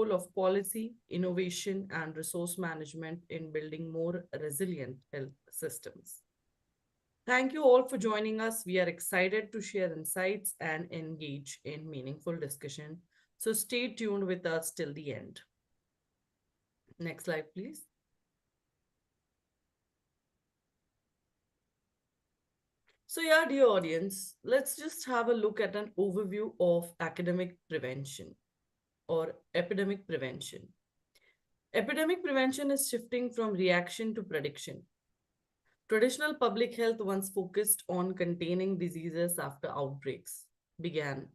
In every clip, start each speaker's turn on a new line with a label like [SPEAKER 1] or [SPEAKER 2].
[SPEAKER 1] role of policy, innovation, and resource management in building more resilient health systems. Thank you all for joining us. We are excited to share insights and engage in meaningful discussion. So stay tuned with us till the end. Next slide, please. So, yeah, dear audience, let's just have a look at an overview of academic prevention or epidemic prevention. Epidemic prevention is shifting from reaction to prediction. Traditional public health once focused on containing diseases after outbreaks began.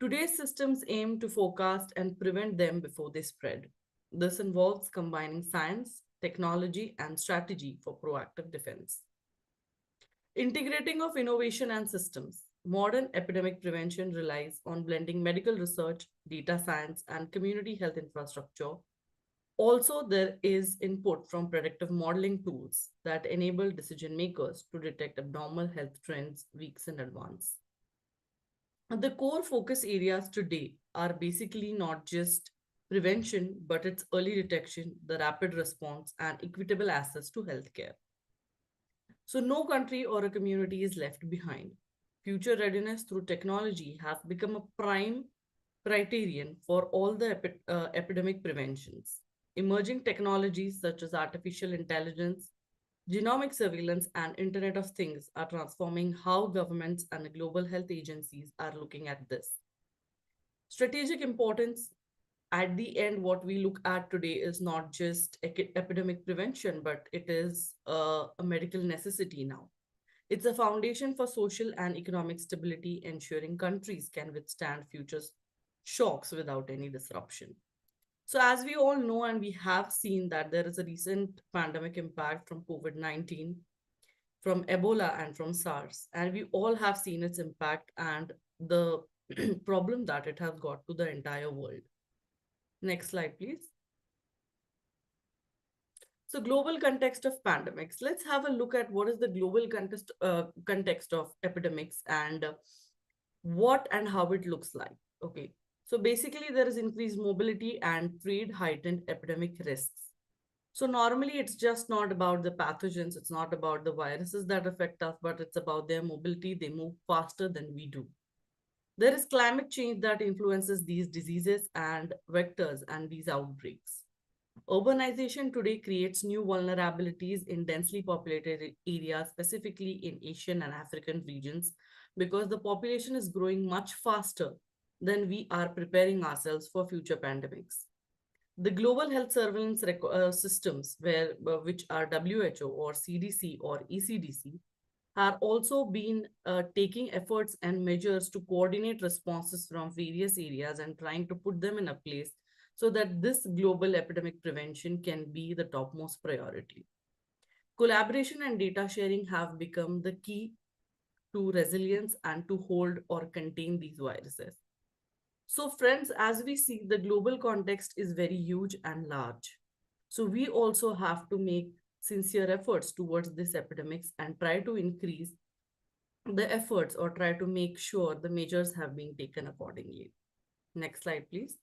[SPEAKER 1] Today's systems aim to forecast and prevent them before they spread. This involves combining science, technology, and strategy for proactive defense. Integrating of innovation and systems. Modern epidemic prevention relies on blending medical research, data science, and community health infrastructure. Also, there is input from predictive modeling tools that enable decision makers to detect abnormal health trends weeks in advance. The core focus areas today are basically not just prevention, but it's early detection, the rapid response, and equitable access to healthcare. So, no country or a community is left behind. Future readiness through technology has become a prime criterion for all the epidemic preventions. Emerging technologies such as artificial intelligence, genomic surveillance, and Internet of Things are transforming how governments and global health agencies are looking at this. Strategic importance at the end, what we look at today is not just epidemic prevention, but it is a medical necessity now. It's a foundation for social and economic stability, ensuring countries can withstand future shocks without any disruption. So, as we all know, and we have seen that there is a recent pandemic impact from COVID-19, from Ebola, and from SARS, and we all have seen its impact and the problem that it has got to the entire world. Next slide, please. So, global context of pandemics. Let's have a look at what is the global context of epidemics and what and how it looks like. Okay. So, basically, there is increased mobility and trade heightened epidemic risks. So, normally, it's just not about the pathogens, it's not about the viruses that affect us, but it's about their mobility. They move faster than we do. There is climate change that influences these diseases and vectors and these outbreaks. Urbanization today creates new vulnerabilities in densely populated areas, specifically in Asian and African regions, because the population is growing much faster than we are preparing ourselves for future pandemics. The global health surveillance systems, which are WHO or CDC or ECDC, are also been taking efforts and measures to coordinate responses from various areas and trying to put them in a place so that this global epidemic prevention can be the topmost priority. Collaboration and data sharing have become the key to resilience and to hold or contain these viruses. So, friends, as we see, the global context is very huge and large. So, we also have to make sincere efforts towards these epidemics and try to increase the efforts or try to make sure the measures have been taken accordingly. Next slide, please.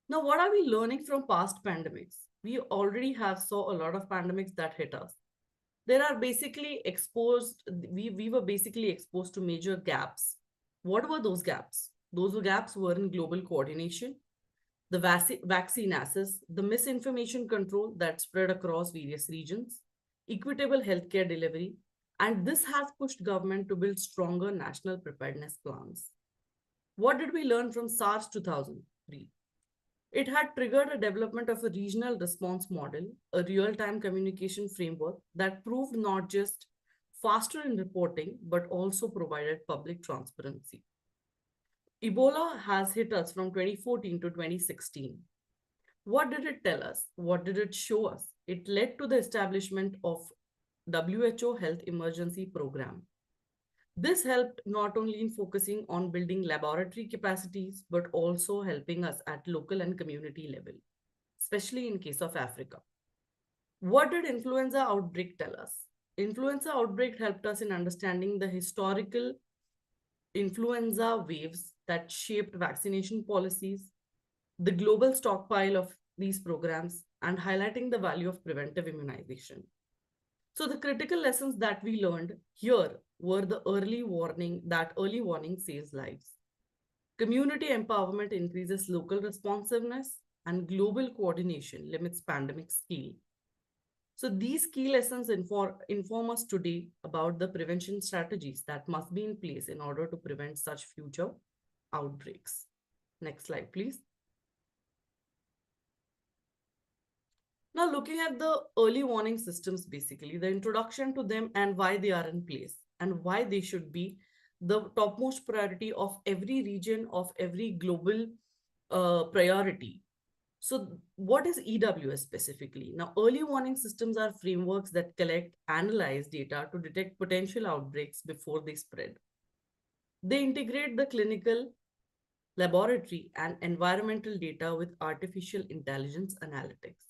[SPEAKER 1] Now, what are we learning from past pandemics? We already have saw a lot of pandemics that hit us. There are basically exposed, we were basically exposed to major gaps. What were those gaps? Those gaps were in global coordination, the vaccine access, the misinformation control that spread across various regions, equitable healthcare delivery, and this has pushed government to build stronger national preparedness plans. What did we learn from SARS 2003? It had triggered a development of a regional response model, a real-time communication framework that proved not just faster in reporting, but also provided public transparency. Ebola has hit us from 2014 to 2016. What did it tell us? What did it show us? It led to the establishment of WHO Health Emergency Program. This helped not only in focusing on building laboratory capacities, but also helping us at local and community level, especially in case of Africa. What did influenza outbreak tell us? Influenza outbreak helped us in understanding the historical influenza waves that shaped vaccination policies, the global stockpile of these programs, and highlighting the value of preventive immunization. So the critical lessons that we learned here were the early warning saves lives. Community empowerment increases local responsiveness, and global coordination limits pandemic scale. So these key lessons inform us today about the prevention strategies that must be in place in order to prevent such future outbreaks. Next slide, please. Now, looking at the early warning systems, basically, the introduction to them and why they are in place and why they should be the topmost priority of every region, of every global priority. So, what is EWS specifically? Now, early warning systems are frameworks that collect, analyze data to detect potential outbreaks before they spread. They integrate the clinical, laboratory, and environmental data with artificial intelligence analytics.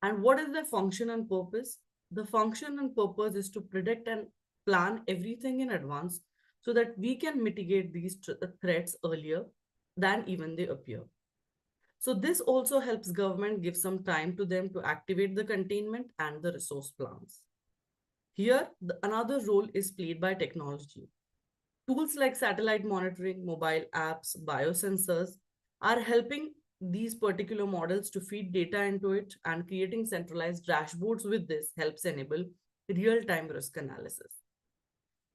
[SPEAKER 1] And what is their function and purpose? The function and purpose is to predict and plan everything in advance so that we can mitigate these threats earlier than even they appear. So this also helps government give some time to them to activate the containment and the resource plans. Here, another role is played by technology. Tools like satellite monitoring, mobile apps, biosensors are helping these particular models to feed data into it, and creating centralized dashboards with this helps enable real-time risk analysis.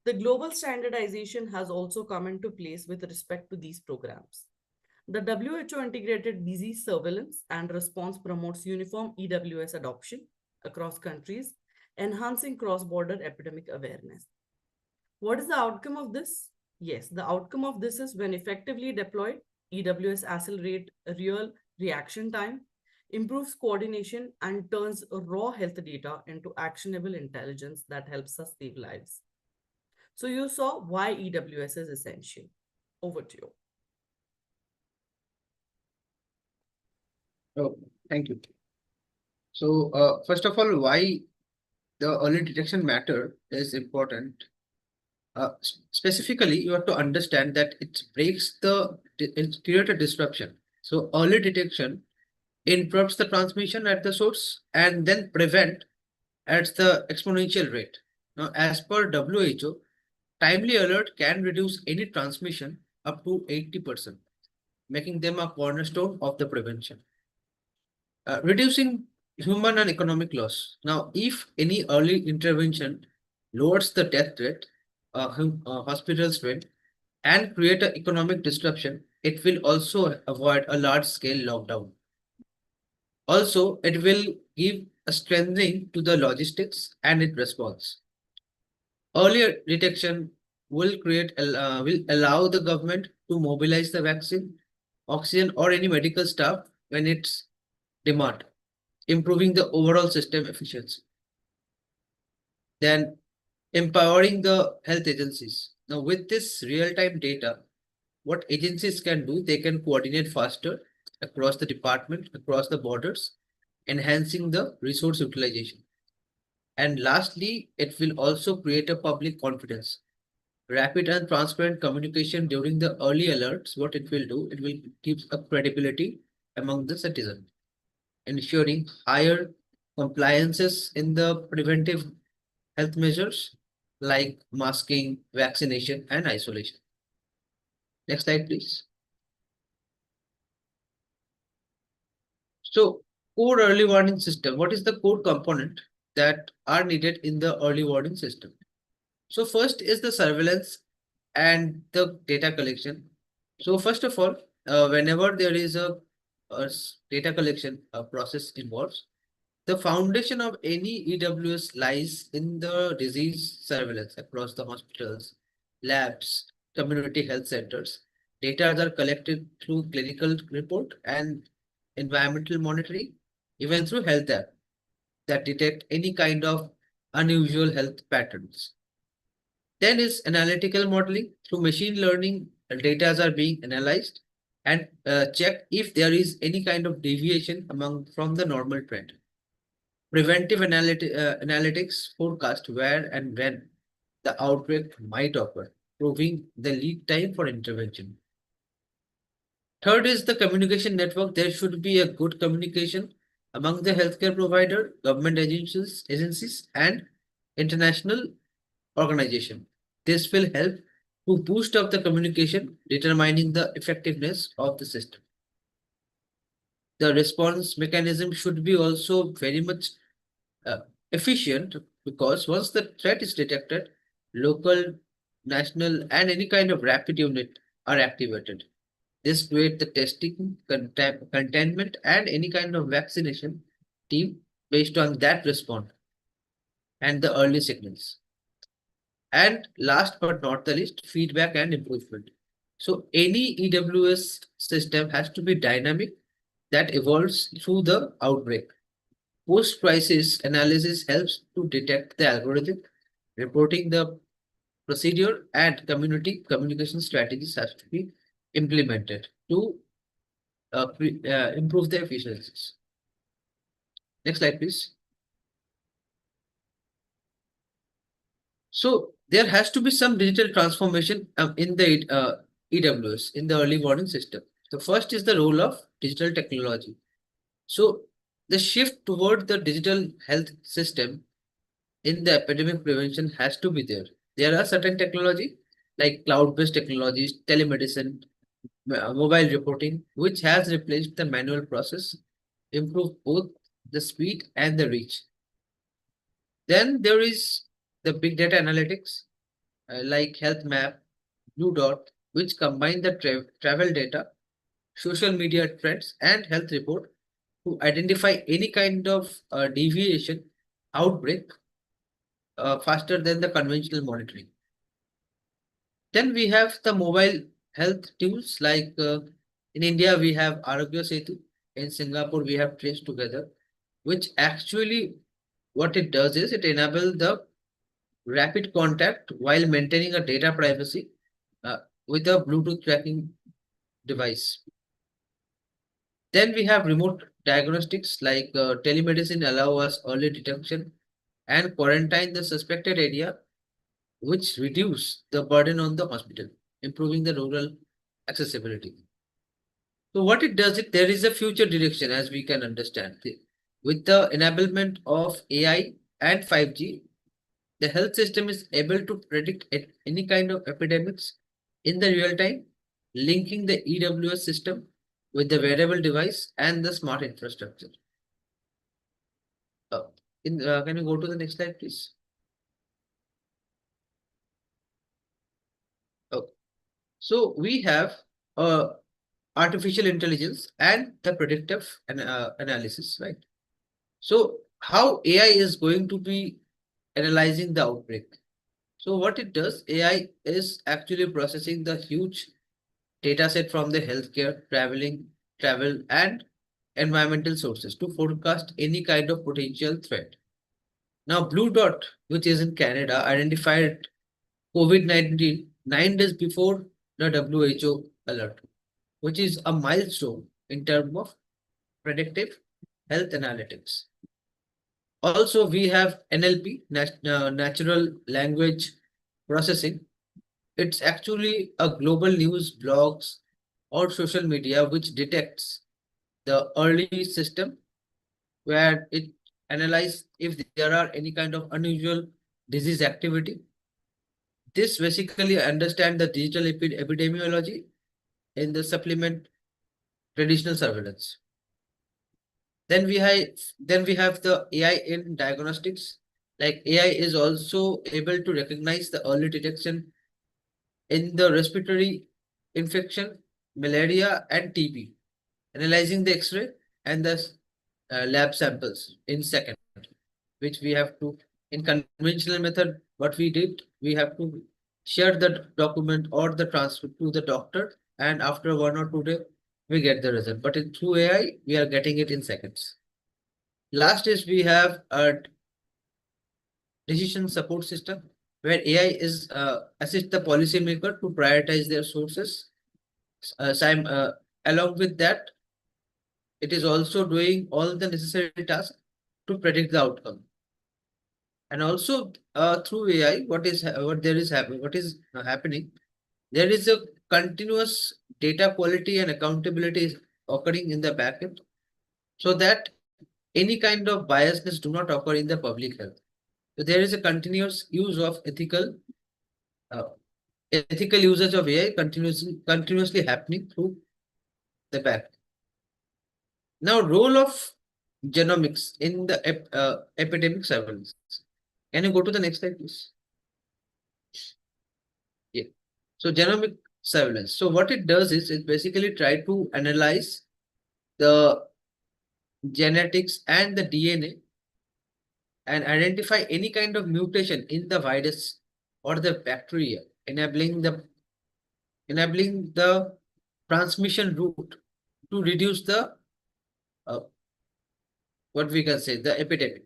[SPEAKER 1] The global standardization has also come into place with respect to these programs. The WHO integrated disease surveillance and response promotes uniform EWS adoption across countries, enhancing cross-border epidemic awareness. What is the outcome of this? Yes, the outcome of this is when effectively deployed, EWS accelerate real reaction time, improves coordination, and turns raw health data into actionable intelligence that helps us save lives. So you saw why EWS is essential. Over to you.
[SPEAKER 2] Oh, thank you. So, first of all, why the early detection matter is important. Specifically, you have to understand that it breaks it creates a disruption. So, early detection interrupts the transmission at the source and then prevent at the exponential rate. Now, as per WHO, timely alert can reduce any transmission up to 80%, making them a cornerstone of the prevention. Reducing human and economic loss. Now, if any early intervention lowers the death rate, hospital strain, and create an economic disruption, it will also avoid a large-scale lockdown. Also, it will give a strengthening to the logistics and its response. Earlier detection will allow the government to mobilize the vaccine, oxygen, or any medical staff when it's demand, improving the overall system efficiency. Then empowering the health agencies. Now, with this real-time data, what agencies can do, they can coordinate faster across the department, across the borders, enhancing the resource utilization. And lastly, it will also create a public confidence. Rapid and transparent communication during the early alerts, what it will do, it will give a credibility among the citizens, ensuring higher compliances in the preventive health measures like masking, vaccination, and isolation. Next slide, please. So, core early warning system. What is the core component that are needed in the early warning system? So, first is the surveillance and the data collection. So, first of all, whenever there is a data collection process involves, the foundation of any EWS lies in the disease surveillance across the hospitals, labs, community health centers. Data are collected through clinical report and environmental monitoring, even through health app that detect any kind of unusual health patterns. Then is analytical modeling. Through machine learning, data are being analyzed and check if there is any kind of deviation from the normal trend. Preventive analytics forecast where and when the outbreak might occur, proving the lead time for intervention. Third is the communication network. There should be a good communication among the healthcare provider, government agencies, and international organization. This will help to boost up the communication, determining the effectiveness of the system. The response mechanism should be also very much uh, efficient, because once the threat is detected, local, national, and any kind of rapid unit are activated. This creates the testing, containment, and any kind of vaccination team based on that response and the early signals. And last but not the least, feedback and improvement. So any EWS system has to be dynamic, that evolves through the outbreak. Post-crisis analysis helps to detect the algorithm, reporting the procedure, and community communication strategies has to be implemented to improve the efficiencies. Next slide, please. So there has to be some digital transformation in the EWS, in the early warning system. The first is the role of digital technology. So the shift toward the digital health system in the epidemic prevention has to be there. There are certain technology like cloud-based technologies, telemedicine, mobile reporting, which has replaced the manual process, improved both the speed and the reach. Then there is the big data analytics like Health Map, Blue Dot, which combine the travel data, social media trends, and health report to identify any kind of deviation, outbreak faster than the conventional monitoring. Then we have the mobile health tools like in India we have Arogya Setu, in Singapore we have Trace Together, which actually what it does is it enables the rapid contact while maintaining a data privacy uh, with a Bluetooth tracking device. Then we have remote diagnostics like telemedicine allow us early detection and quarantine the suspected area, which reduce the burden on the hospital, improving the rural accessibility. So what it does, there is a future direction as we can understand. With the enablement of AI and 5G, the health system is able to predict any kind of epidemics in the real time, linking the EWS system with the wearable device and the smart infrastructure. Uh, can you go to the next slide, please? Oh, so we have uh, artificial intelligence and the predictive analysis, right? So how AI is going to be analyzing the outbreak? So what it does, AI is actually processing the huge data set from the healthcare, travel, and environmental sources to forecast any kind of potential threat. Now, Blue Dot, which is in Canada, identified COVID-19 9 days before the WHO alert, which is a milestone in terms of predictive health analytics. Also, we have NLP, natural language processing. It's actually a global news, blogs, or social media which detects the early system where it analyzes if there are any kind of unusual disease activity. This basically understand the digital epidemiology in the supplement traditional surveillance. Then we have the AI in diagnostics. Like AI is also able to recognize the early detection in the respiratory infection, malaria, and TB, analyzing the X-ray and the lab samples in second, which we have to, in conventional method, what we did, we have to share the document or the transfer to the doctor, and after 1 or 2 days, we get the result. But through AI, we are getting it in seconds. Last is we have a decision support system where AI is assist the policymaker to prioritize their sources. Along with that, it is also doing all the necessary tasks to predict the outcome. And also through AI, what is happening? There is a continuous data quality and accountability is occurring in the backend so that any kind of biasness do not occur in the public health. So there is a continuous use of uh, ethical usage of AI continuously happening through the back. Now, role of genomics in the epidemic surveillance. Can you go to the next slide, please? Yeah. So genomic surveillance. So what it does is it basically try to analyze the genetics and the DNA and identify any kind of mutation in the virus or the bacteria, enabling the transmission route to reduce the uh, what we can say the epidemic.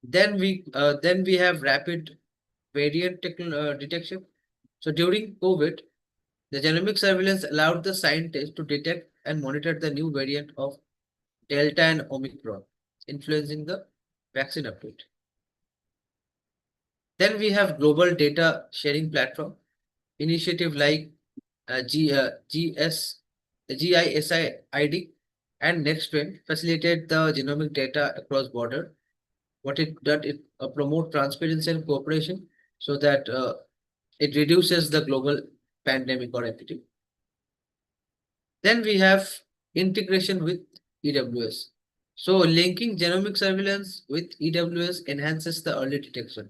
[SPEAKER 2] Then we have rapid variant detection. So during COVID, the genomic surveillance allowed the scientists to detect and monitor the new variant of Delta and Omicron, influencing the vaccine update. Then we have global data sharing platform initiative like GS, GISID and NextTrend facilitate the genomic data across border. What it does, it promote transparency and cooperation so that it reduces the global pandemic or epidemic. Then we have integration with EWS. So linking genomic surveillance with EWS enhances the early detection,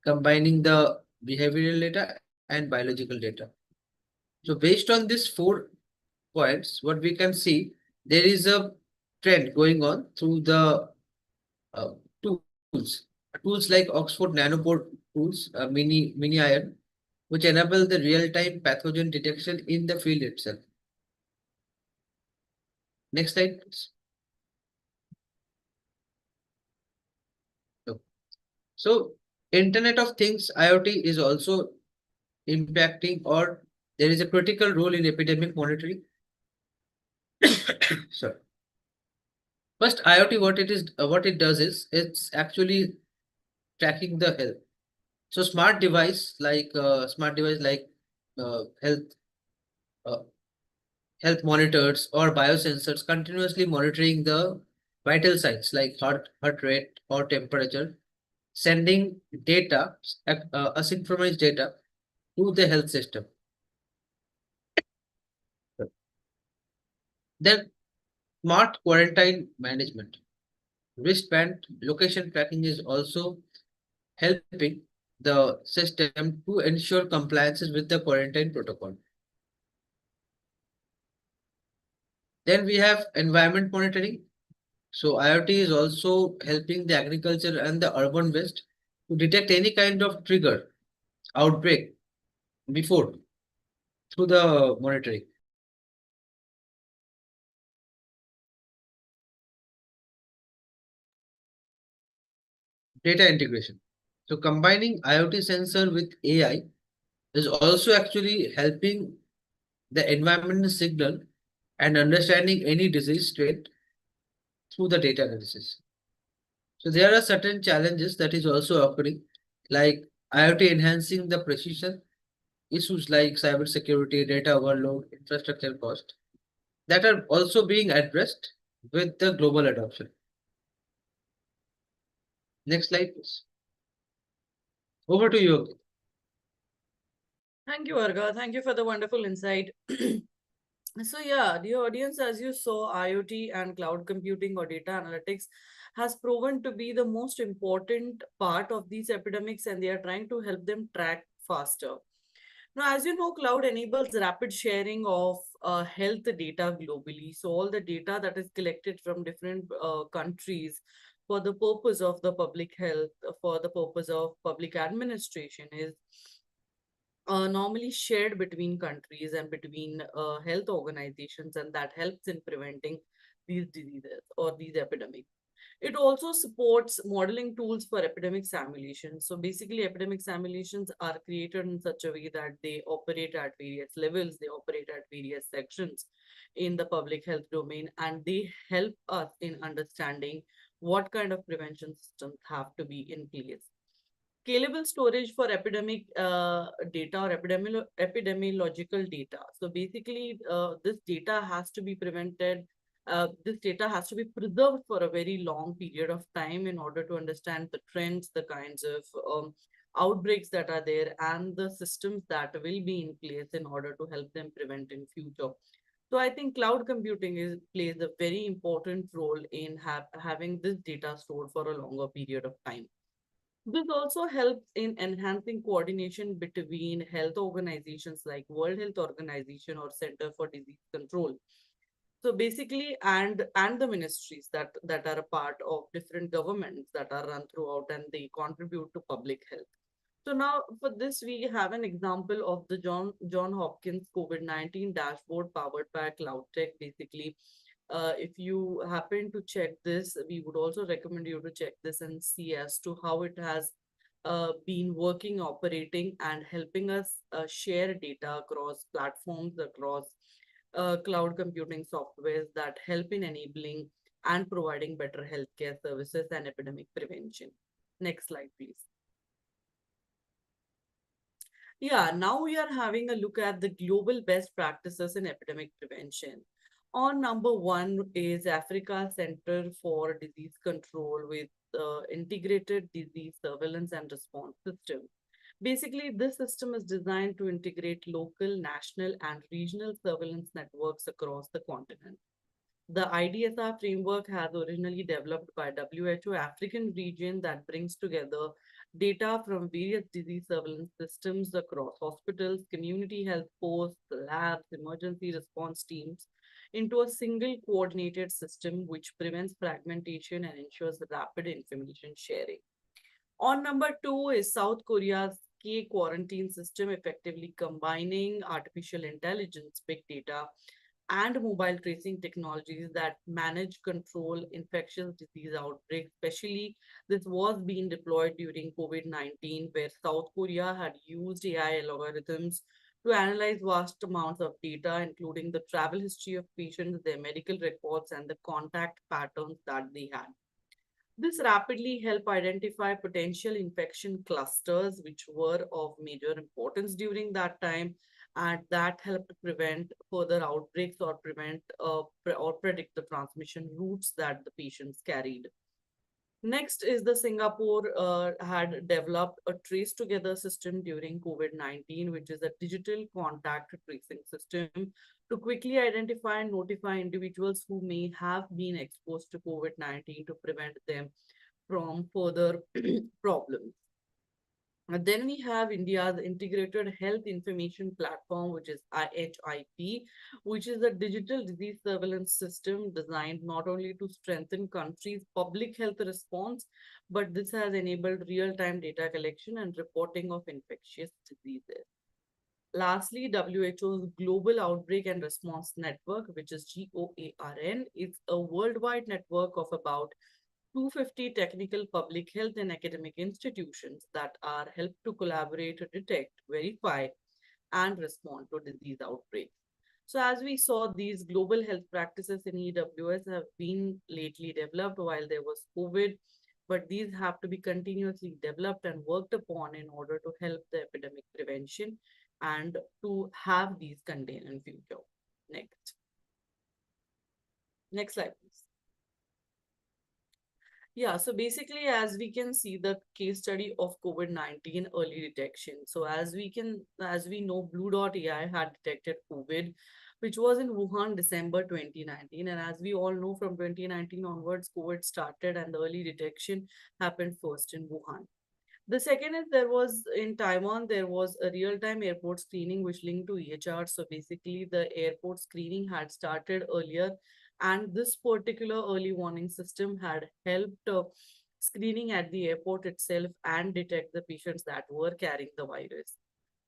[SPEAKER 2] combining the behavioral data and biological data. So based on these 4 points, what we can see, there is a trend going on through the uh, tools. Tools like Oxford Nanopore tools, mini iron, which enable the real-time pathogen detection in the field itself. Next slide, please. So, so Internet of Things IoT is also impacting, or there is a critical role in epidemic monitoring. Sorry. First, IoT, what it does is it's actually tracking the health. So smart device like health uh, health monitors or biosensors continuously monitoring the vital signs like heart rate or temperature, sending data, asynchronous data to the health system. Then smart quarantine management. Wristband location tracking is also helping the system to ensure compliances with the quarantine protocol. Then we have environment monitoring. So IoT is also helping the agriculture and the urban waste to detect any kind of trigger, outbreak before through the monitoring. Data integration. So combining IoT sensor with AI is also actually helping the environmental signal and understanding any disease state through the data analysis. So there are certain challenges that is also occurring, like IoT enhancing the precision, issues like cybersecurity, data overload, infrastructure cost, that are also being addressed with the global adoption. Next slide, please. Over to you.
[SPEAKER 1] Thank you, Arga. Thank you for the wonderful insight. So yeah, dear audience, as you saw, IoT and cloud computing or data analytics has proven to be the most important part of these epidemics, and they are trying to help them track faster. Now, as you know, cloud enables rapid sharing of health data globally. So all the data that is collected from different countries for the purpose of the public health, for the purpose of public administration is normally shared between countries and between health organizations, and that helps in preventing these diseases or these epidemics. It also supports modeling tools for epidemic simulations. So basically, epidemic simulations are created in such a way that they operate at various levels, they operate at various sections in the public health domain, and they help us in understanding what kind of prevention systems have to be in place. Scalable storage for epidemic data or epidemiological data. So basically, this data has to be this data has to be preserved for a very long period of time in order to understand the trends, the kinds of outbreaks that are there, and the systems that will be in place in order to help them prevent in future. So I think cloud computing plays a very important role in having this data stored for a longer period of time. This also helps in enhancing coordination between health organizations like World Health Organization or Center for Disease Control. So basically, and the ministries that are a part of different governments that are run throughout and they contribute to public health. So now for this, we have an example of the John Hopkins COVID-19 dashboard powered by Cloud Tech. Basically, if you happen to check this, we would also recommend you to check this and see as to how it has been working, operating, and helping us share data across platforms, across cloud computing softwares that help in enabling and providing better healthcare services and epidemic prevention. Next slide, please. Yeah, now we are having a look at the global best practices in epidemic prevention. On number one is Africa Center for Disease Control with integrated disease surveillance and response system. Basically, this system is designed to integrate local, national, and regional surveillance networks across the continent. The IDSR framework has originally developed by WHO African region that brings together data from various disease surveillance systems across hospitals, community health posts, labs, emergency response teams into a single coordinated system which prevents fragmentation and ensures rapid information sharing. On number two is South Korea's K quarantine system, effectively combining artificial intelligence, big data, and mobile tracing technologies that manage control infectious disease outbreaks. Especially, this was being deployed during COVID-19, where South Korea had used AI algorithms to analyze vast amounts of data, including the travel history of patients, their medical records, and the contact patterns that they had. This rapidly helped identify potential infection clusters, which were of major importance during that time, and that helped prevent further outbreaks or or predict the transmission routes that the patients carried. Next is the Singapore had developed a trace together system during COVID-19, which is a digital contact tracing system to quickly identify and notify individuals who may have been exposed to COVID-19 to prevent them from further problems. And then we have India's integrated health information platform, which is IHIP, which is a digital disease surveillance system designed not only to strengthen country's public health response, but this has enabled real-time data collection and reporting of infectious diseases. Lastly, WHO's Global Outbreak and Response Network, which is GOARN, is a worldwide network of about 250 technical public health and academic institutions that are helped to collaborate to detect, verify, and respond to disease outbreaks. So, as we saw, these global health practices in EWS have been lately developed while there was COVID, but these have to be continuously developed and worked upon in order to help the epidemic prevention and to have these contained in future. Next. Next slide, please. Yeah, so basically, as we can see the case study of COVID-19 early detection. So as we know, Blue Dot AI had detected COVID, which was in Wuhan, December 2019. And as we all know, from 2019 onwards, COVID started and the early detection happened first in Wuhan. The second is there was in Taiwan, there was a real-time airport screening which linked to EHR. So basically, the airport screening had started earlier, and this particular early warning system had helped screening at the airport itself and detect the patients that were carrying the virus.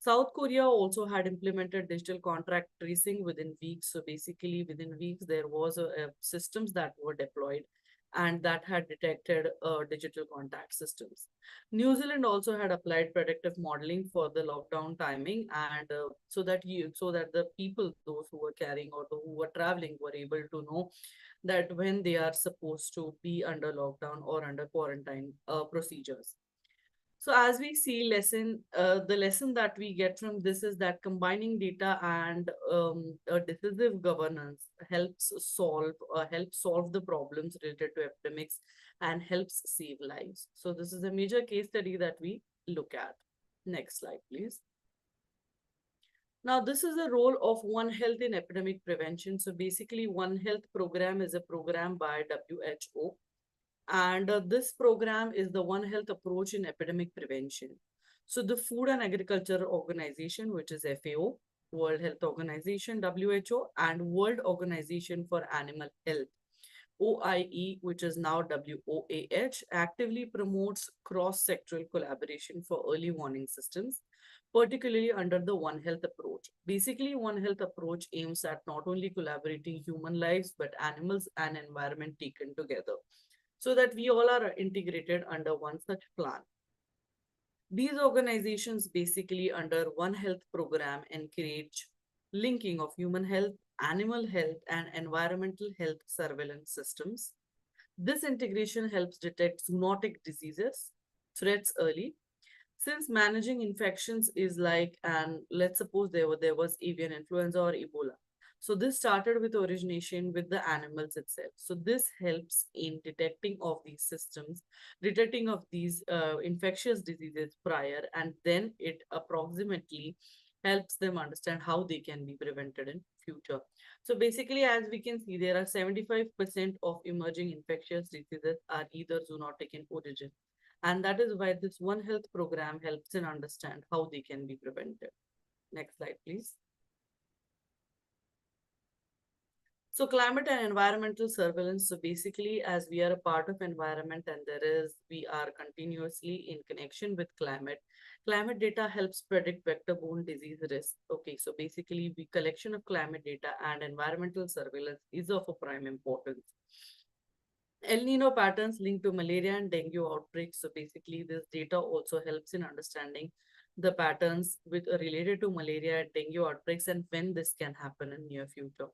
[SPEAKER 1] South Korea also had implemented digital contract tracing within weeks. So basically, within weeks, there was systems that were deployed and that had detected digital contact systems. New Zealand also had applied predictive modeling for the lockdown timing, and so that the people, those who were carrying or who were traveling, were able to know that when they are supposed to be under lockdown or under quarantine procedures. So as we see the lesson that we get from this is that combining data and decisive governance helps solve the problems related to epidemics and helps save lives. So this is a major case study that we look at. Next slide, please. Now, this is the role of One Health in epidemic prevention. So basically, One Health program is a program by WHO, and this program is the One Health approach in epidemic prevention. So the Food and Agriculture Organization, which is FAO, World Health Organization, WHO, and World Organization for Animal Health, OIE, which is now WOAH, actively promotes cross-sectoral collaboration for early warning systems, particularly under the One Health approach. Basically, One Health approach aims at not only collaborating human lives, but animals and environment taken together, so that we all are integrated under one such plan. These organizations basically under One Health program encourage linking of human health, animal health, and environmental health surveillance systems. This integration helps detect zoonotic diseases, threats early, since managing infections is like, and let's suppose there was avian influenza or Ebola. So this started with origination with the animals itself. So this helps in detecting of these systems, detecting of these infectious diseases prior, and then it approximately helps them understand how they can be prevented in future. So basically, as we can see, there are 75% of emerging infectious diseases are either zoonotic in origin. And that is why this One Health program helps in understand how they can be prevented. Next slide, please. So climate and environmental surveillance. So basically, as we are a part of environment and we are continuously in connection with climate. Climate data helps predict vector-borne disease risk. Okay, so basically, the collection of climate data and environmental surveillance is of a prime importance. El Nino patterns linked to malaria and dengue outbreaks. So basically, this data also helps in understanding the patterns related to malaria and dengue outbreaks and when this can happen in near future.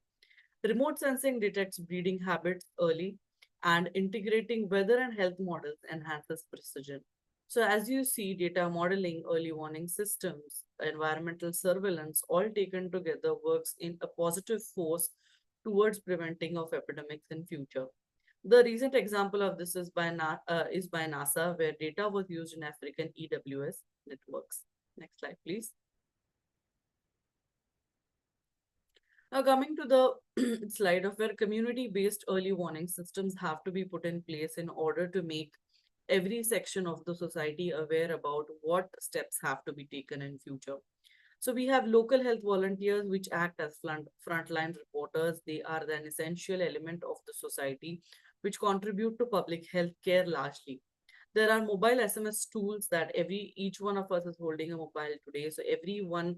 [SPEAKER 1] Remote sensing detects breeding habits early, and integrating weather and health models enhances precision. So as you see, data modeling, early warning systems, environmental surveillance, all taken together works in a positive force towards preventing of epidemics in future. The recent example of this is by NASA, where data was used in African EWS networks. Next slide, please. Now, coming to the slide of where community-based early warning systems have to be put in place in order to make every section of the society aware about what steps have to be taken in future. So we have local health volunteers which act as frontline reporters. They are an essential element of the society which contribute to public health care largely. There are mobile SMS tools that each one of us is holding a mobile today. So everyone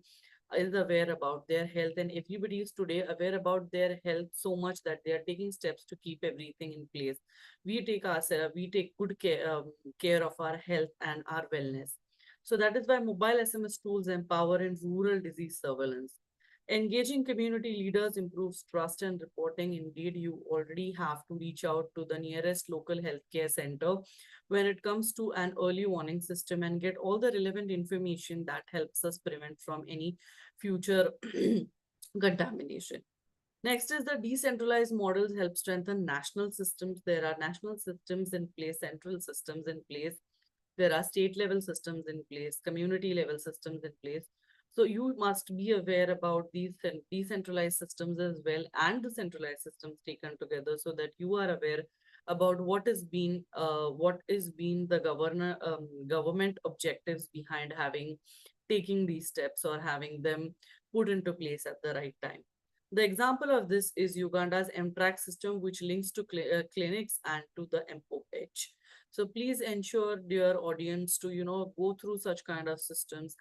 [SPEAKER 1] is aware about their health, and everybody is today aware about their health so much that they are taking steps to keep everything in place. We take good care of our health and our wellness. So that is why mobile SMS tools empower in rural disease surveillance. Engaging community leaders improves trust and reporting. Indeed, you already have to reach out to the nearest local healthcare center when it comes to an early warning system and get all the relevant information that helps us prevent from any future contamination. Next is the decentralized models help strengthen national systems. There are national systems in place, central systems in place. There are state level systems in place, community level systems in place. So you must be aware about these decentralized systems as well and the centralized systems taken together so that you are aware about what is being the government objectives behind having taking these steps or having them put into place at the right time. The example of this is Uganda's MTRAC system, which links to clinics and to the MOH. So please ensure dear audience to go through such kind of systems,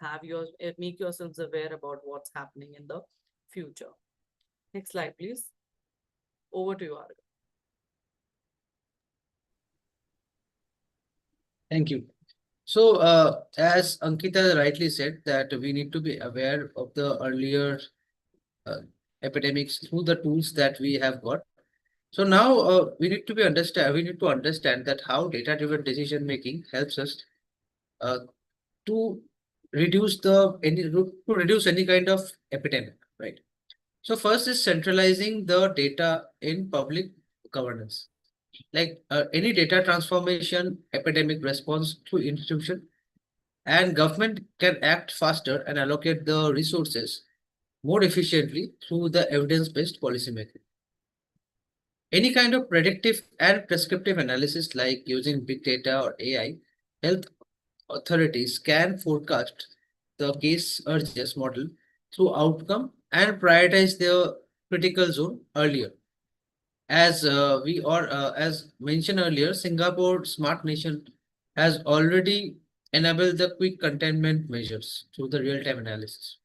[SPEAKER 1] make yourselves aware about what's happening in the future. Next slide, please. Over to you, Arga.
[SPEAKER 2] Thank you. So, as Ankita rightly said, that we need to be aware of the earlier uh, epidemics through the tools that we have got. So now we need to understand that how data-driven decision making helps us to reduce any kind of epidemic, right? So first is centralizing the data in public governance. Like any data transformation, epidemic response through institution, and government can act faster and allocate the resources more efficiently through the evidence-based policymaking. Any kind of predictive and prescriptive analysis like using big data or AI, health authorities can forecast the case urges model through outcome and prioritize their critical zone earlier. As mentioned earlier, Singapore Smart Nation has already enabled the quick containment measures through the real-time analysis.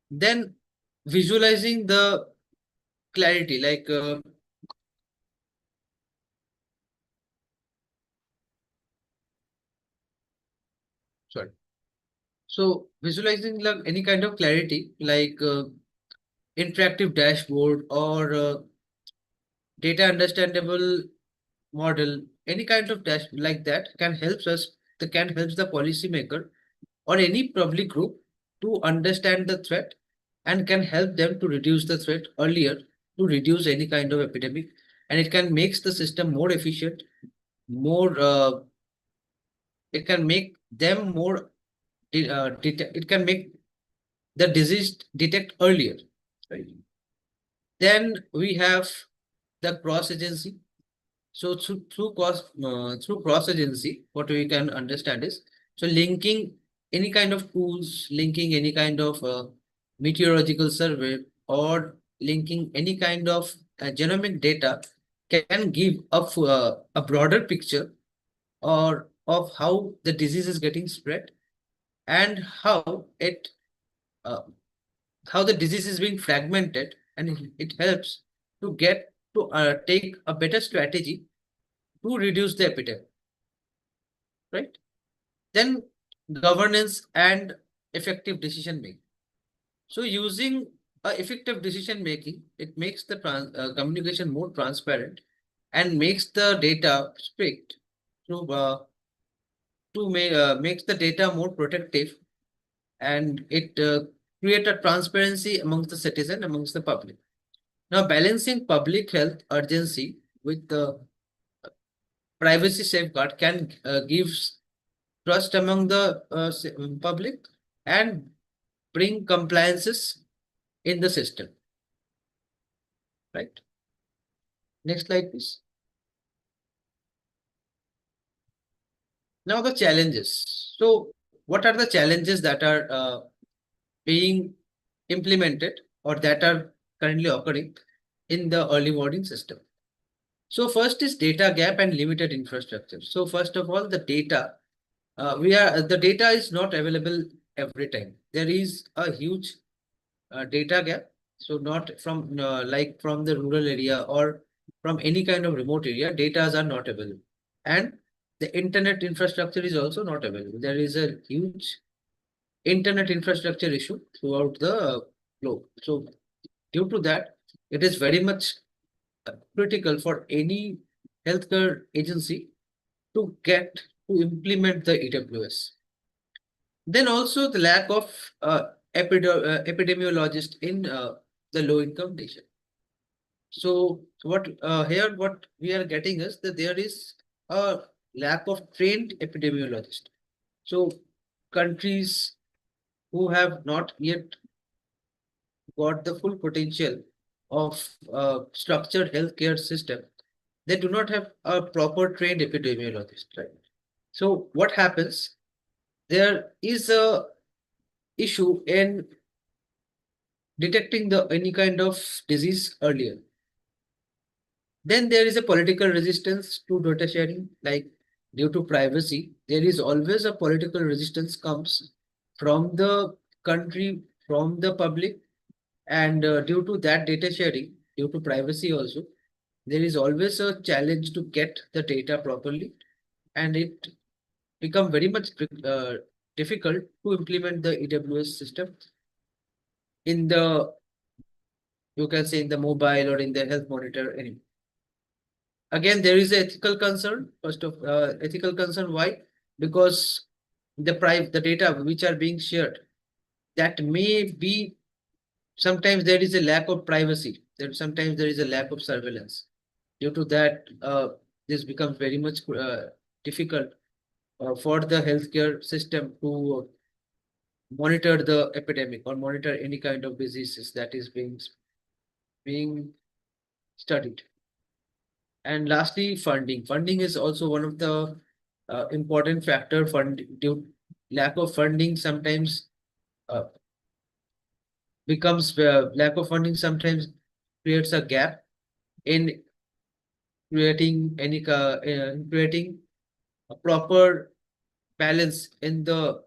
[SPEAKER 2] Then visualizing the clarity, like sorry. So visualizing like any kind of clarity, like interactive dashboard or data understandable model, any kind of dash like that can help us. That can help the policymaker or any public group to understand the threat and can help them to reduce the threat earlier to reduce any kind of epidemic, and it can makes the system more efficient, more it can make them more it can make the disease detect earlier, right? Then we have the cross agency. So through cross agency, what we can understand is, so linking any kind of tools, linking any kind of meteorological survey, or linking any kind of genomic data can give a broader picture or of how the disease is getting spread and uh, how the disease is being fragmented, and it helps to get to take a better strategy to reduce the epidemic, right? Then governance and effective decision making. So using effective decision making, it makes the communication more transparent and makes the data strict to makes the data more protective, and it create a transparency amongst the citizen, amongst the public. Now balancing public health urgency with the privacy safeguard can gives trust among the public and bring compliances in the system, right? Next slide, please. Now the challenges. So what are the challenges that are being implemented or that are currently occurring in the early warning system? So first is data gap and limited infrastructure. So first of all, the data is not available every time. There is a huge data gap. So not from like from the rural area or from any kind of remote area, data are not available. And the internet infrastructure is also not available. There is a huge internet infrastructure issue throughout the globe. So due to that, it is very much critical for any healthcare agency to get to implement the EWS. Then also the lack of epidemiologist in the low income nation. So what we are getting is that there is a lack of trained epidemiologist. So countries who have not yet got the full potential of structured healthcare system, they do not have a proper trained epidemiologist, right? So what happens? There is a issue in detecting the any kind of disease earlier. Then there is a political resistance to data sharing, like due to privacy, there is always a political resistance comes from the country, from the public, and due to that data sharing, due to privacy also, there is always a challenge to get the data properly, and it become very much difficult to implement the EWS system in the, you can say, in the mobile or in the health monitor anyway. Again, there is an ethical concern. First of ethical concern, why? Because the data which are being shared, that may be, sometimes there is a lack of privacy, that sometimes there is a lack of surveillance. Due to that, this becomes very much difficult for the healthcare system to monitor the epidemic or monitor any kind of diseases that is being studied. And lastly, funding. Funding is also one of the important factor. Due lack of funding sometimes uh, becomes lack of funding sometimes creates a gap in creating a proper balance in the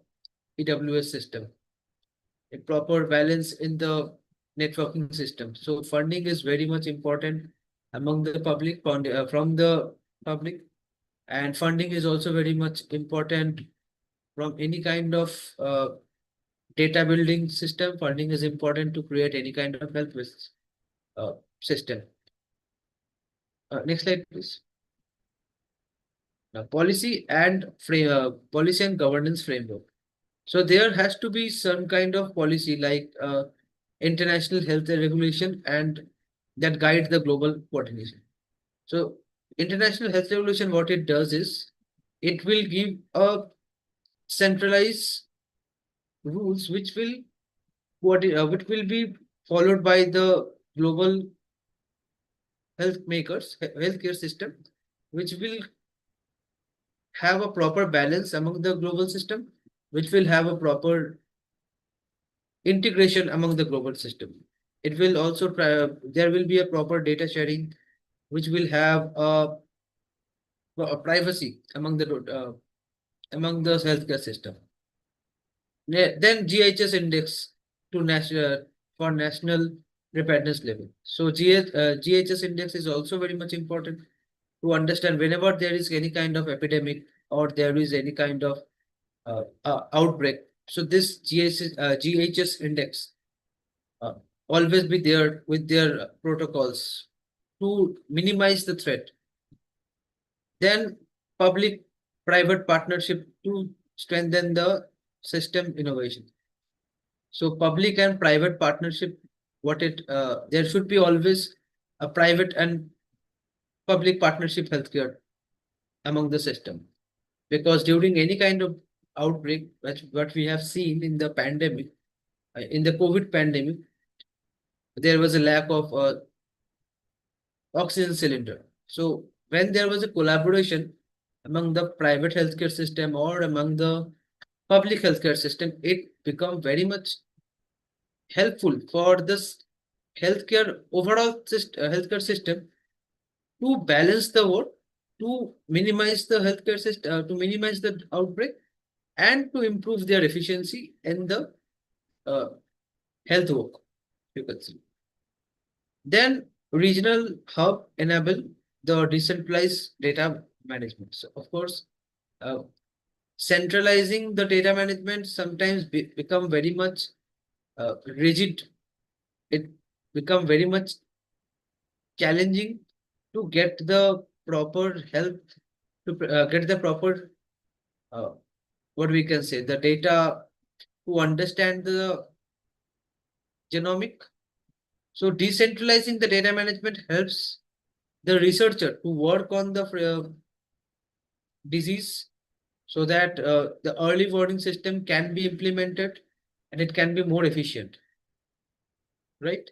[SPEAKER 2] EWS system, a proper balance in the networking system. So funding is very much important among the public, from the public, and funding is also very much important from any kind of data building system. Funding is important to create any kind of health uh, system. Next slide, please. Now, policy and governance framework. So there has to be some kind of policy like international health regulation and that guide the global coordination. So international health regulation, what it does is it will give a centralized rules which will be followed by the global healthcare system, which will have a proper balance among the global system, which will have a proper integration among the global system. It will also there will be a proper data sharing, which will have a privacy among the healthcare system. Then GHS index to national for national preparedness level. So GHS index is also very much important to understand whenever there is any kind of epidemic or there is any kind of outbreak. So this GHS index uh, always be there with their protocols to minimize the threat. Then public-private partnership to strengthen the system innovation. So public and private partnership, there should be always a private and public partnership healthcare among the system, because during any kind of outbreak, what we have seen in the pandemic, in the COVID pandemic, there was a lack of oxygen cylinder. So when there was a collaboration among the private healthcare system or among the public healthcare system, it become very much helpful for this healthcare system to balance the work, to minimize the healthcare system, to minimize the outbreak, and to improve their efficiency in the uh, health work. You can see. Then regional hub enable the decentralized data management. So of course, uh, centralizing the data management sometimes become very much rigid. It become very much challenging to get the proper help, to get the proper uh, what we can say, the data, to understand the genomic. So decentralizing the data management helps the researcher to work on the disease, so that the early warning system can be implemented and it can be more efficient, right?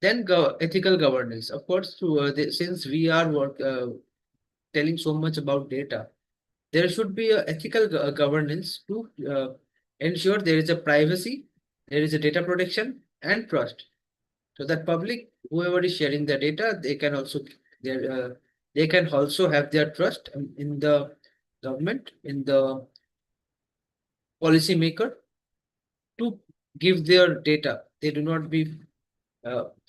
[SPEAKER 2] Then ethical governance, of course, since we are telling so much about data, there should be a ethical governance to ensure there is a privacy, there is a data protection and trust, so that public, whoever is sharing the data, their, they can also have their trust in the government, in the policy maker, to give their data. They do not be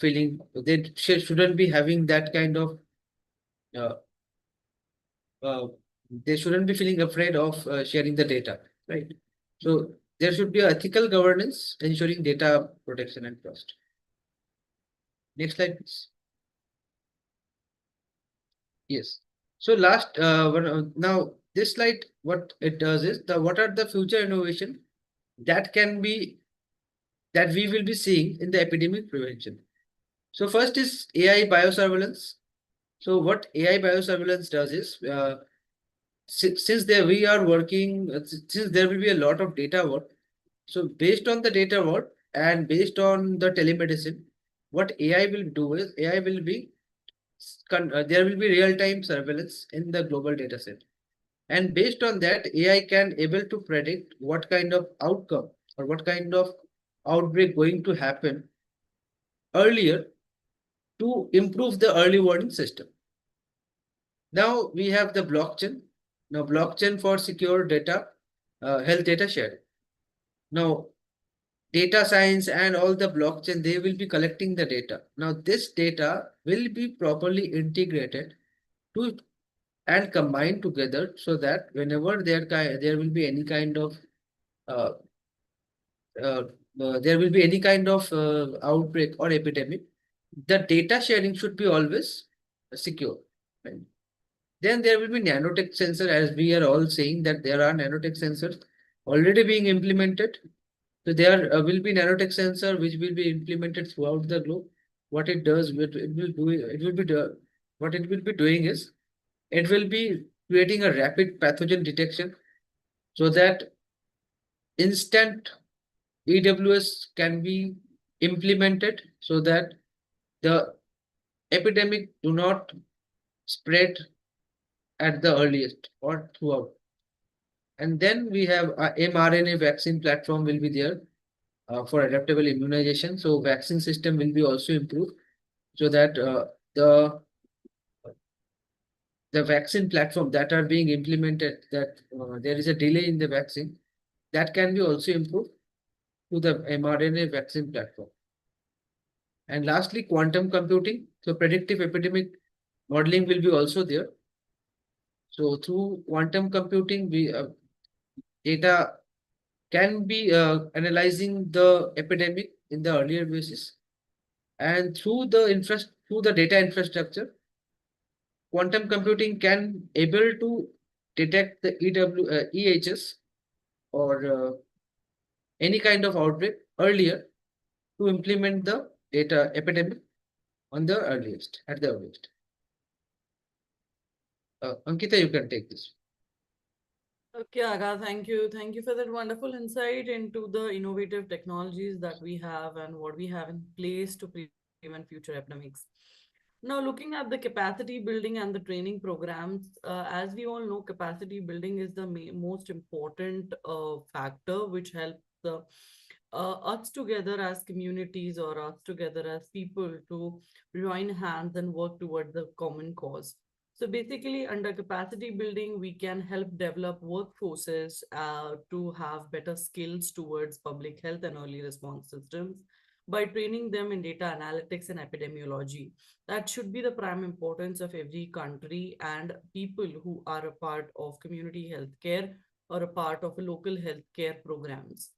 [SPEAKER 2] shouldn't be having that kind of uh, uh, they shouldn't be feeling afraid of sharing the data, right? So there should be ethical governance ensuring data protection and trust. Next slide, please. Yes. So now this slide, what it does is the what are the future innovation that can be that we will be seeing in the epidemic prevention. So first is AI biosurveillance. So what AI biosurveillance does is since there we are working since there will be a lot of data work. So based on the data work and based on the telemedicine, what AI will do is AI will be there will be real time surveillance in the global data set. And based on that, AI can able to predict what kind of outcome or what kind of outbreak going to happen earlier to improve the early warning system. Now we have the blockchain. Now blockchain for secure data, health data sharing. Now data science and all the blockchain, they will be collecting the data. Now this data will be properly integrated to and combined together so that whenever there will be any kind of uh, uh, there will be any kind of outbreak or epidemic, the data sharing should be always secure. Right? Then there will be nanotech sensor, as we are all saying that there are nanotech sensors already being implemented. So there will be nanotech sensor which will be implemented throughout the globe. What it does, it will do, it will be what it will be doing is it will be creating a rapid pathogen detection so that instant EWS can be implemented so that the epidemic do not spread at the earliest or throughout. And then we have a mRNA vaccine platform will be there for adaptable immunization. So vaccine system will be also improved so that the the vaccine platform that are being implemented that there is a delay in the vaccine that can be also improved to the mRNA vaccine platform. And lastly, quantum computing. So predictive epidemic modeling will be also there. So through quantum computing, we data can be analyzing the epidemic in the earlier basis, and through the data infrastructure, quantum computing can able to detect the EHS or any kind of outbreak earlier to implement the data epidemic on the earliest at the earliest. Ankita, you can take this.
[SPEAKER 1] Okay, Aga, thank you. Thank you for that wonderful insight into the innovative technologies that we have and what we have in place to prevent future epidemics. Now, looking at the capacity building and the training programs, as we all know, capacity building is the most important factor which helps us together as communities or us together as people to join hands and work toward the common cause. So basically, under capacity building, we can help develop workforces to have better skills towards public health and early response systems by training them in data analytics and epidemiology. That should be the prime importance of every country and people who are a part of community healthcare or a part of a local healthcare programs.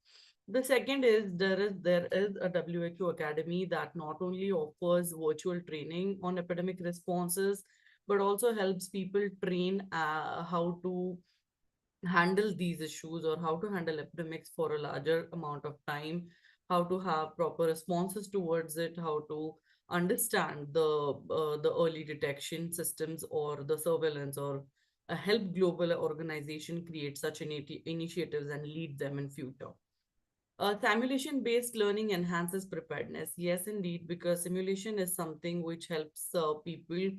[SPEAKER 1] The second is there is a WHO academy that not only offers virtual training on epidemic responses but also helps people train how to handle these issues or how to handle epidemics for a larger amount of time, how to have proper responses towards it, how to understand the early detection systems or the surveillance or help global organization create such initiatives and lead them in future. Simulation based learning enhances preparedness. Yes, indeed, because simulation is something which helps people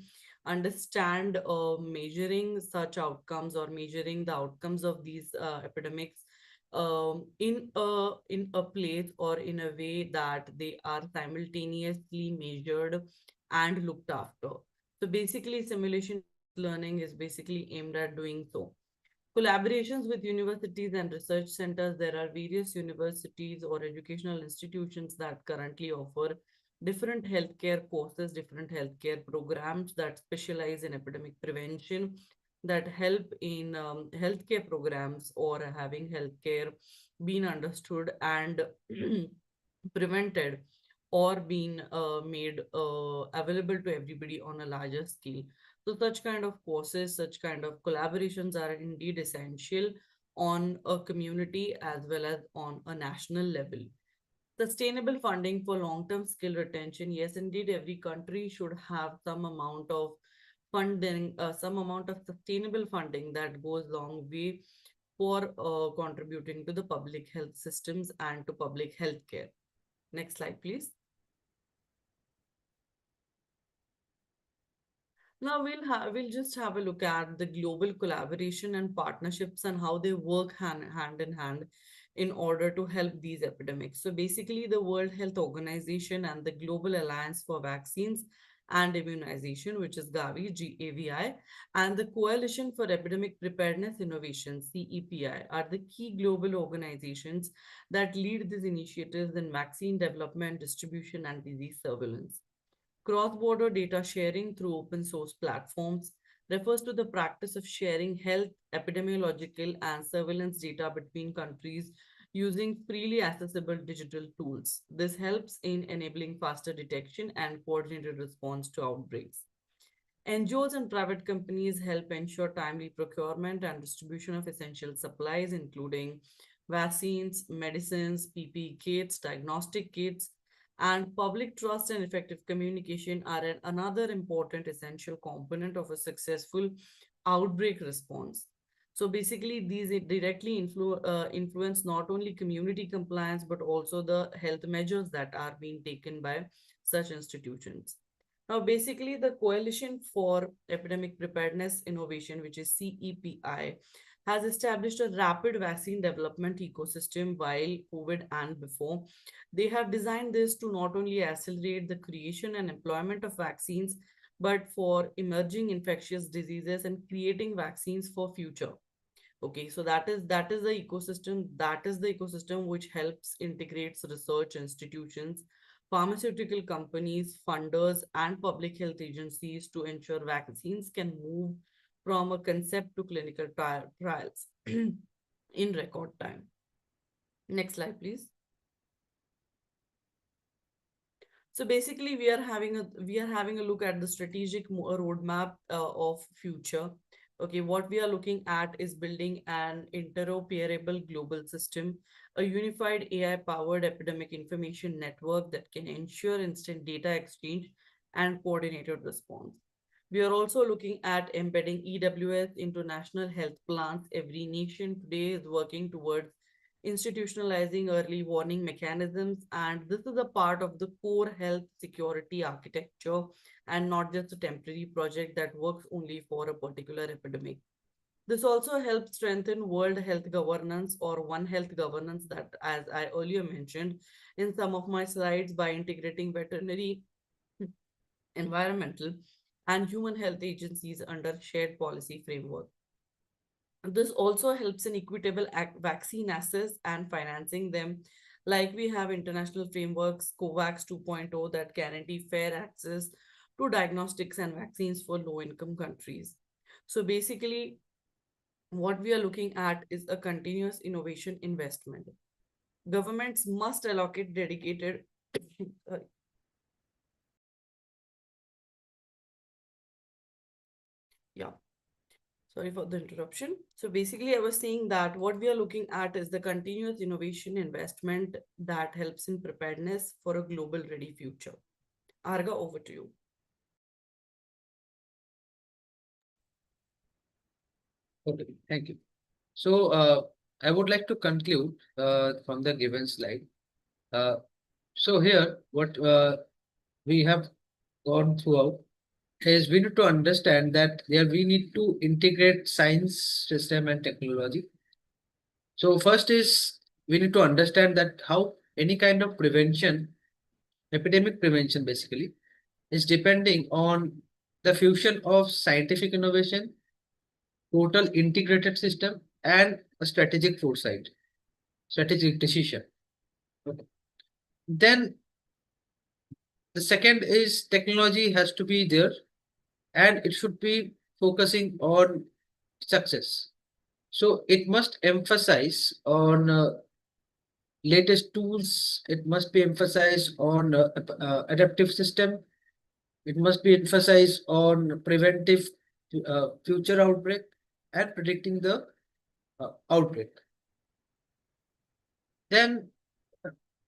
[SPEAKER 1] understand measuring such outcomes or measuring the outcomes of these epidemics in a place or in a way that they are simultaneously measured and looked after. So basically, simulation based learning is basically aimed at doing so. Collaborations with universities and research centers. There are various universities or educational institutions that currently offer different healthcare courses, different healthcare programs that specialize in epidemic prevention, that help in healthcare programs or having healthcare being understood and prevented or been made available to everybody on a larger scale. So such kind of courses, such kind of collaborations are indeed essential on a community as well as on a national level. Sustainable funding for long-term skill retention. Yes, indeed, every country should have some amount of funding, some amount of sustainable funding that goes long way for contributing to the public health systems and to public health care. Next slide, please. Now we'll just have a look at the global collaboration and partnerships and how they work hand in hand in order to help these epidemics. So basically, the World Health Organization and the Global Alliance for Vaccines and Immunization, which is Gavi, GAVI, and the Coalition for Epidemic Preparedness Innovation, CEPI, are the key global organizations that lead these initiatives in vaccine development, distribution, and disease surveillance. Cross-border data sharing through open source platforms refers to the practice of sharing health, epidemiological, and surveillance data between countries using freely accessible digital tools. This helps in enabling faster detection and coordinated response to outbreaks. NGOs and private companies help ensure timely procurement and distribution of essential supplies, including vaccines, medicines, PPE kits, diagnostic kits, and public trust and effective communication are another important essential component of a successful outbreak response. So basically, these directly influence not only community compliance but also the health measures that are being taken by such institutions. Now, basically, the Coalition for Epidemic Preparedness Innovation, which is CEPI, has established a rapid vaccine development ecosystem while COVID and before. They have designed this to not only accelerate the creation and employment of vaccines, but for emerging infectious diseases and creating vaccines for future. Okay, so that is the ecosystem which helps integrates research institutions, pharmaceutical companies, funders, and public health agencies to ensure vaccines can move from a concept to clinical trials in record time. Next slide, please. So basically, we are having a look at the strategic roadmap of future. Okay, what we are looking at is building an interoperable global system, a unified AI-powered epidemic information network that can ensure instant data exchange and coordinated response. We are also looking at embedding EWS into national health plans. Every nation today is working towards institutionalizing early warning mechanisms, and this is a part of the core health security architecture and not just a temporary project that works only for a particular epidemic. This also helps strengthen world health governance or one health governance that, as I earlier mentioned in some of my slides, by integrating veterinary, environmental, and human health agencies under shared policy framework. This also helps in equitable vaccine access and financing them. Like we have international frameworks, COVAX 2.0, that guarantee fair access to diagnostics and vaccines for low income countries. So basically, what we are looking at is a continuous innovation investment. Governments must allocate dedicated, sorry, yeah, sorry for the interruption. So basically, I was saying that what we are looking at is the continuous innovation investment that helps in preparedness for a global ready future. Arga, over to you.
[SPEAKER 2] Okay, thank you. So I would like to conclude from the given slide. Uh, so here, what we have gone throughout is we need to understand that there we need to integrate science, system, and technology. So first is we need to understand that how any kind of prevention, epidemic prevention basically, is depending on the fusion of scientific innovation, total integrated system, and a strategic foresight, strategic decision. Okay. Then the second is technology has to be there and it should be focusing on success. So it must emphasize on latest tools. It must be emphasized on adaptive system. It must be emphasized on preventive future outbreak and predicting the outbreak. Then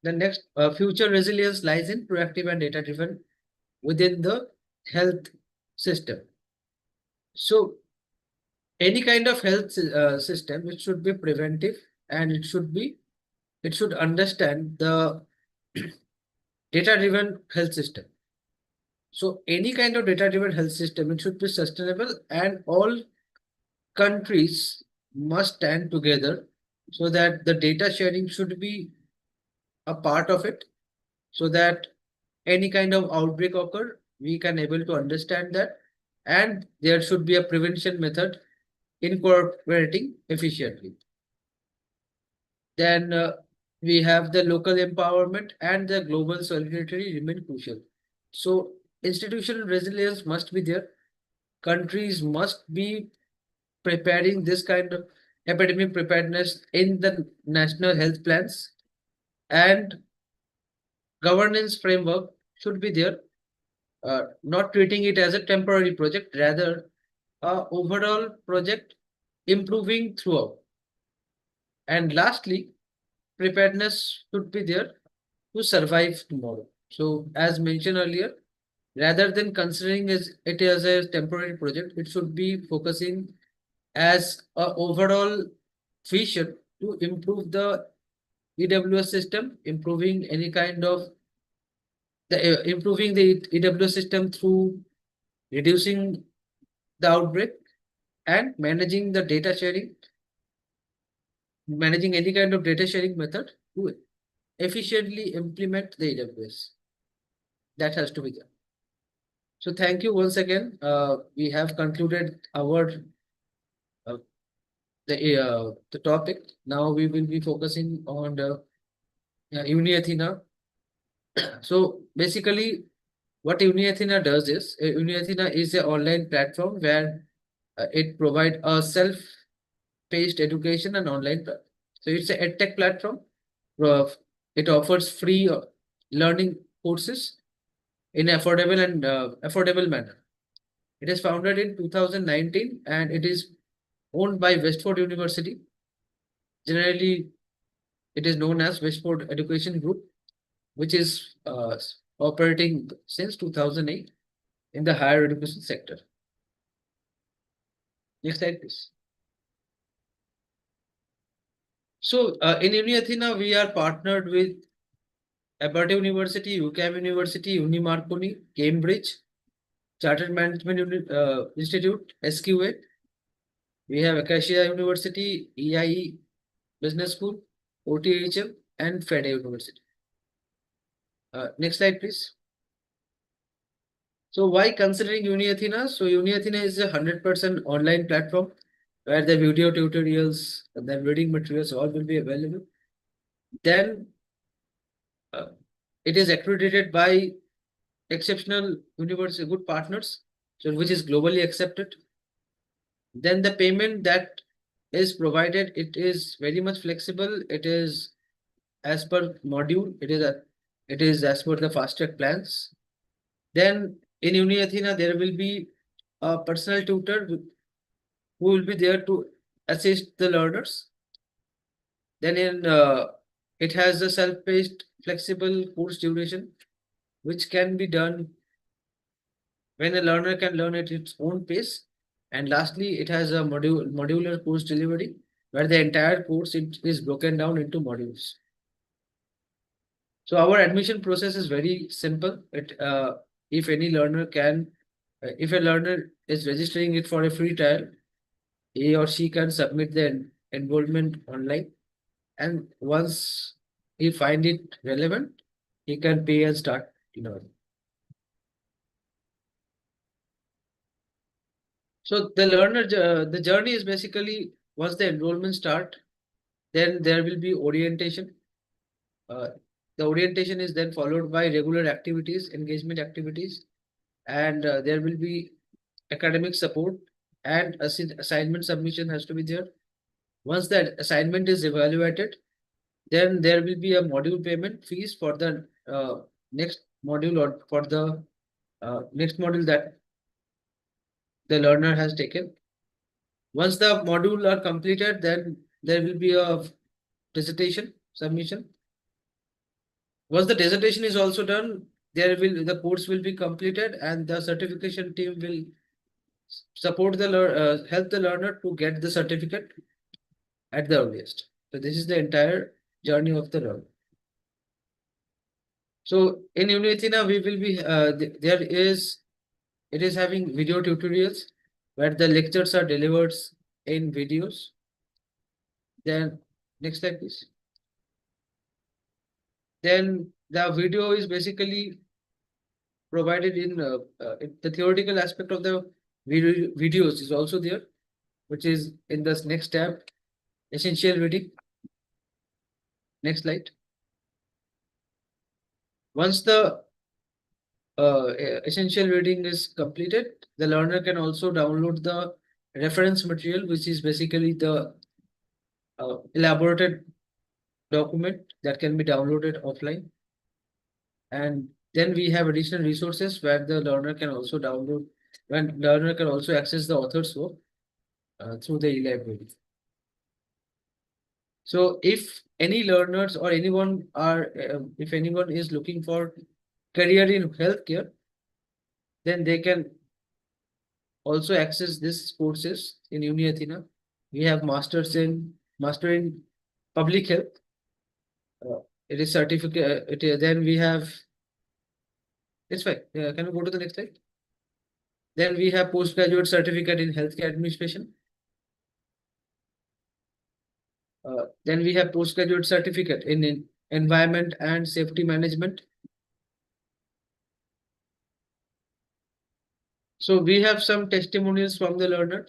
[SPEAKER 2] the next future resilience lies in proactive and data driven within the health system. So any kind of health system, it should be preventive, and it should understand the data driven health system. So any kind of data driven health system, it should be sustainable, and all countries must stand together so that the data sharing should be a part of it, so that any kind of outbreak occur, we can able to understand that, and there should be a prevention method incorporating efficiently. Then we have the local empowerment and the global solidarity remain crucial. So institutional resilience must be there. Countries must be preparing this kind of epidemic preparedness in the national health plans, and governance framework should be there, not treating it as a temporary project, rather a overall project improving throughout. And lastly, preparedness should be there to survive tomorrow. So as mentioned earlier, rather than considering it as a temporary project, it should be focusing as a overall vision to improve the EWS system, improving any kind of improving the EWS system through reducing the outbreak and managing the data sharing, managing any kind of data sharing method to efficiently implement the EWS. That has to be done. So thank you once again. We have concluded our the topic. Now we will be focusing on the UniAthena. So basically, what UniAthena does is UniAthena is an online platform where it provides a self-paced education and online. So it's a edtech platform. Uh, it offers free learning courses in affordable manner. It is founded in 2019 and it is owned by Westford University. Generally, it is known as Westford Education Group, which is operating since 2008 in the higher education sector. Next slide, please. So in UniAthena, we are partnered with Aberta University, UCAM University, Unimarconi, Cambridge, Chartered Management Institute, SQA. We have Acacia University, EIE Business School, OTHM, and FEDA University. Next slide, please. So why considering UniAthena? So UniAthena is a 100% online platform where the video tutorials and the reading materials all will be available. Then it is accredited by exceptional university good partners, so which is globally accepted. Then the payment that is provided, it is very much flexible. It is as per module. It is as per the fast track plans. Then in UniAthena, there will be a personal tutor who will be there to assist the learners. Then it has a self-paced, flexible course duration, which can be done when a learner can learn at its own pace. And lastly, it has a modular course delivery, where the entire course is broken down into modules. So our admission process is very simple. If any learner can, if a learner is registering it for a free trial, he or she can submit the enrollment online, and once he find it relevant, he can pay and start learning. So the journey is basically once the enrollment start, then there will be orientation. Uh, the orientation is then followed by regular activities, engagement activities, and there will be academic support, and assignment submission has to be there. Once that assignment is evaluated, Then there will be a module payment fees for the next module or for the next module that the learner has taken. Once the module are completed, then there will be a dissertation submission. Once the dissertation is also done, there will the course will be completed and the certification team will support the help the learner to get the certificate at the earliest. So this is the entire journey of the learner. So in Unithina, we will be there is it is having video tutorials where the lectures are delivered in videos. Then next slide, please. Then the video is basically provided in the theoretical aspect of the videos is also there, which is in this next tab, essential reading. Next slide. Once the essential reading is completed, the learner can also download the reference material, which is basically the elaborated document that can be downloaded offline. And then we have additional resources where the learner can also download, when learner can also access the author's work through the e-library. So if any learners or anyone are, if anyone is looking for career in healthcare, then they can also access these courses in Uni Athena. We have master in public health. It is certificate. Then we have. It's fine. Can we go to the next slide? Then we have postgraduate certificate in healthcare administration. Then we have postgraduate certificate in environment and safety management. So we have some testimonials from the learner.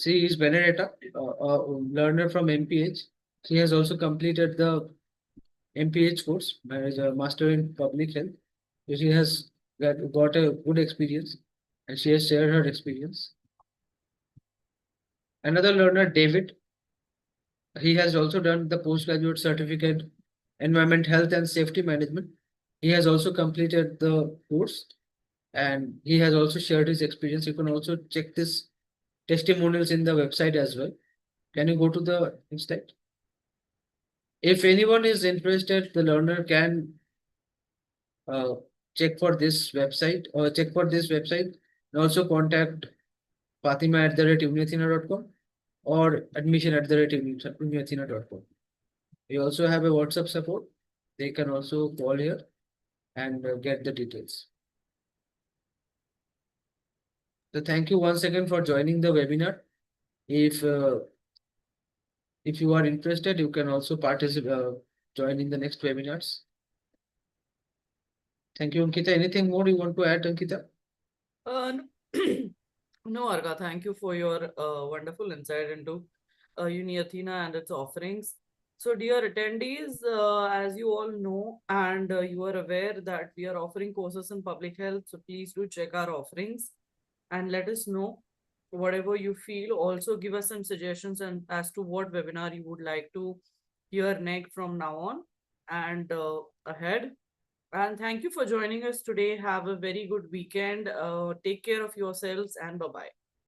[SPEAKER 2] She is Benedetta, a learner from MPH. She has also completed the MPH course, as a Master in Public Health. So she has got a good experience and she has shared her experience. Another learner, David, he has also done the postgraduate certificate Environment, Health and Safety Management. He has also completed the course and he has also shared his experience. You can also check this testimonials in the website as well. Can you go to the next slide? If anyone is interested, the learner can uh, check for this website or check for this website and also contact fatima@uniathena.com or admission@uniathena.com. We also have a WhatsApp support. They can also call here and get the details. So thank you once again for joining the webinar. If you are interested, you can also participate, join in the next webinars. Thank you, Ankita. Anything more you want to add, Ankita?
[SPEAKER 1] No, no, Arga, thank you for your wonderful insight into Uni Athena and its offerings. So, dear attendees, as you all know, and you are aware that we are offering courses in public health, so please do check our offerings and let us know whatever you feel. Also, give us some suggestions and as to what webinar you would like to hear next from now on and ahead. And thank you for joining us today. Have a very good weekend. Take care of yourselves and bye bye.